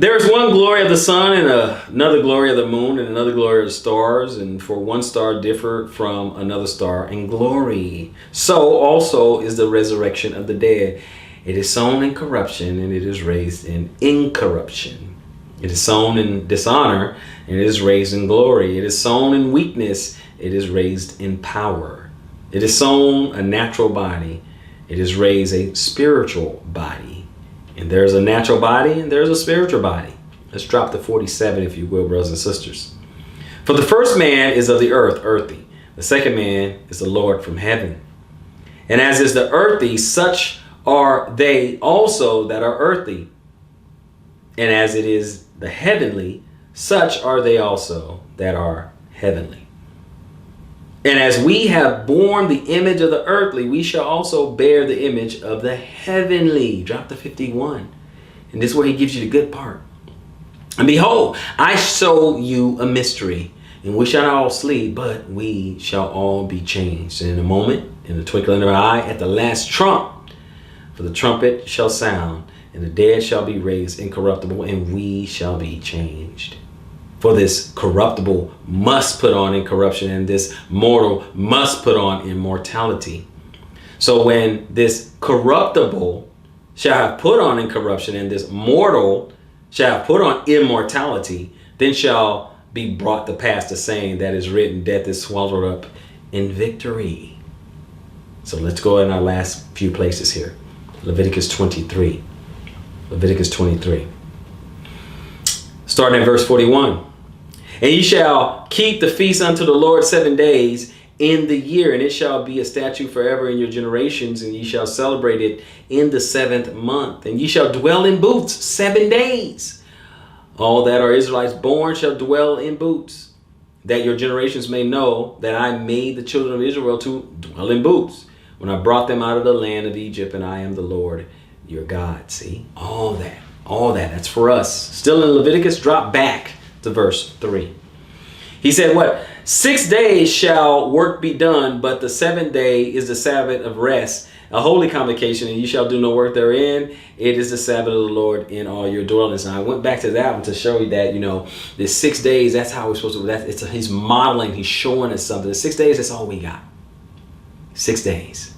There is one glory of the sun, and another glory of the moon, and another glory of the stars. And for one star differed from another star in glory. So also is the resurrection of the dead. It is sown in corruption, and it is raised in incorruption. It is sown in dishonor, and it is raised in glory. It is sown in weakness, it is raised in power. It is sown a natural body, it is raised a spiritual body. And there's a natural body and there's a spiritual body. Let's drop to 47, if you will, brothers and sisters. For the first man is of the earth, earthy. The second man is the Lord from heaven. And as is the earthy, such are they also that are earthy. And as it is the heavenly, such are they also that are heavenly. And as we have borne the image of the earthly, we shall also bear the image of the heavenly. Drop to 51. And this is where he gives you the good part. And behold, I show you a mystery. And we shall not all sleep, but we shall all be changed. And in a moment, in the twinkling of an eye, at the last trump, for the trumpet shall sound, and the dead shall be raised incorruptible, and we shall be changed. For this corruptible must put on incorruption, and this mortal must put on immortality. So when this corruptible shall have put on incorruption, and this mortal shall have put on immortality, then shall be brought to pass the saying that is written, death is swallowed up in victory. So let's go in our last few places here. Leviticus 23. Leviticus 23. Starting at verse 41. And ye shall keep the feast unto the Lord 7 days in the year, and it shall be a statute forever in your generations, and ye shall celebrate it in the 7th month. And ye shall dwell in booths 7 days. All that are Israelites born shall dwell in booths, that your generations may know that I made the children of Israel to dwell in booths when I brought them out of the land of Egypt, and I am the Lord your God. See, all that, that's for us. Still in Leviticus, drop back to verse 3. He said what? 6 days shall work be done, but the 7th day is the Sabbath of rest, a holy convocation, and you shall do no work therein. It is the Sabbath of the Lord in all your dwellings. And I went back to that one to show you that, the 6 days, that's how we're supposed to, he's modeling, he's showing us something. The 6 days, that's all we got. 6 days.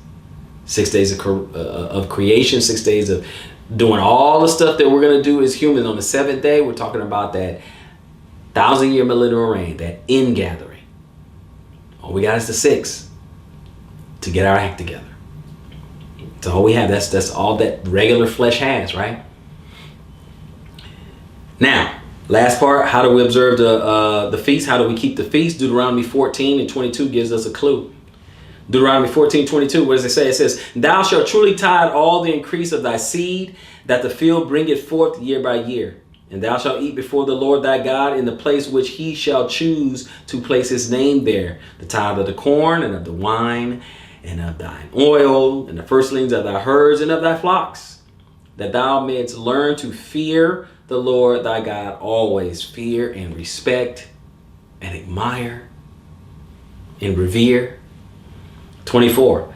6 days of creation, 6 days of doing all the stuff that we're going to do as humans. On the 7th day, we're talking about that 1,000-year millennial reign, that ingathering. All we got is the 6 to get our act together. That's all we have. That's all that regular flesh has, right? Now, last part, how do we observe the feast? How do we keep the feast? Deuteronomy 14 and 22 gives us a clue. Deuteronomy 14:22, what does it say? It says, thou shalt truly tithe all the increase of thy seed, that the field bringeth forth year by year. And thou shalt eat before the Lord thy God in the place which he shall choose to place his name there. The tithe of the corn and of the wine and of thine oil and the firstlings of thy herds and of thy flocks, that thou mayest learn to fear the Lord thy God always. Fear and respect and admire and revere. 24.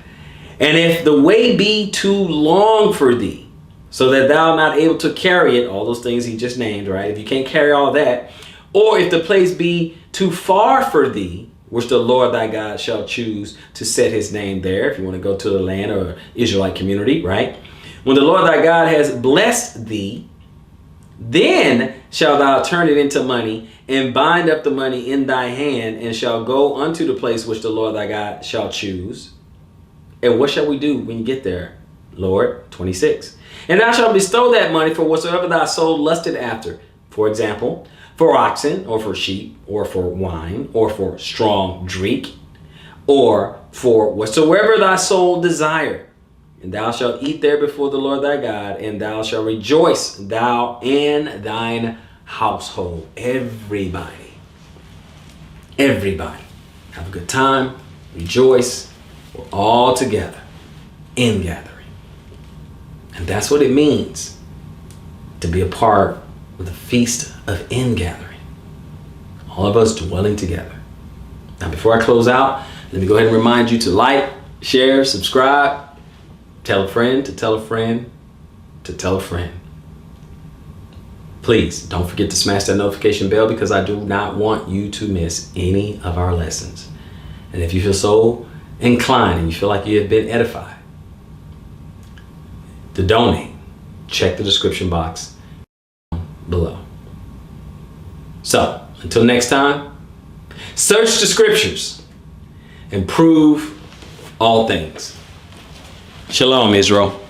And if the way be too long for thee, so that thou art not able to carry it, all those things he just named, right? If you can't carry all that, or if the place be too far for thee, which the Lord thy God shall choose to set his name there, if you want to go to the land or Israelite community, right? When the Lord thy God has blessed thee, then shalt thou turn it into money and bind up the money in thy hand, and shall go unto the place which the Lord thy God shall choose. And what shall we do when you get there, Lord? 26. And thou shalt bestow that money for whatsoever thy soul lusted after. For example, for oxen, or for sheep, or for wine, or for strong drink, or For whatsoever thy soul desire, and thou shalt eat there before the Lord thy God, and thou shalt rejoice, thou and thine household. Everybody. Have a good time. Rejoice. We're all together. Ingathering. And that's what it means to be a part of the Feast of Ingathering. All of us dwelling together. Now, before I close out, let me go ahead and remind you to like, share, subscribe, tell a friend to tell a friend to tell a friend. Please don't forget to smash that notification bell, because I do not want you to miss any of our lessons. And if you feel so inclined and you feel like you have been edified, to donate, check the description box below. So, until next time, search the scriptures and prove all things. Shalom, Israel.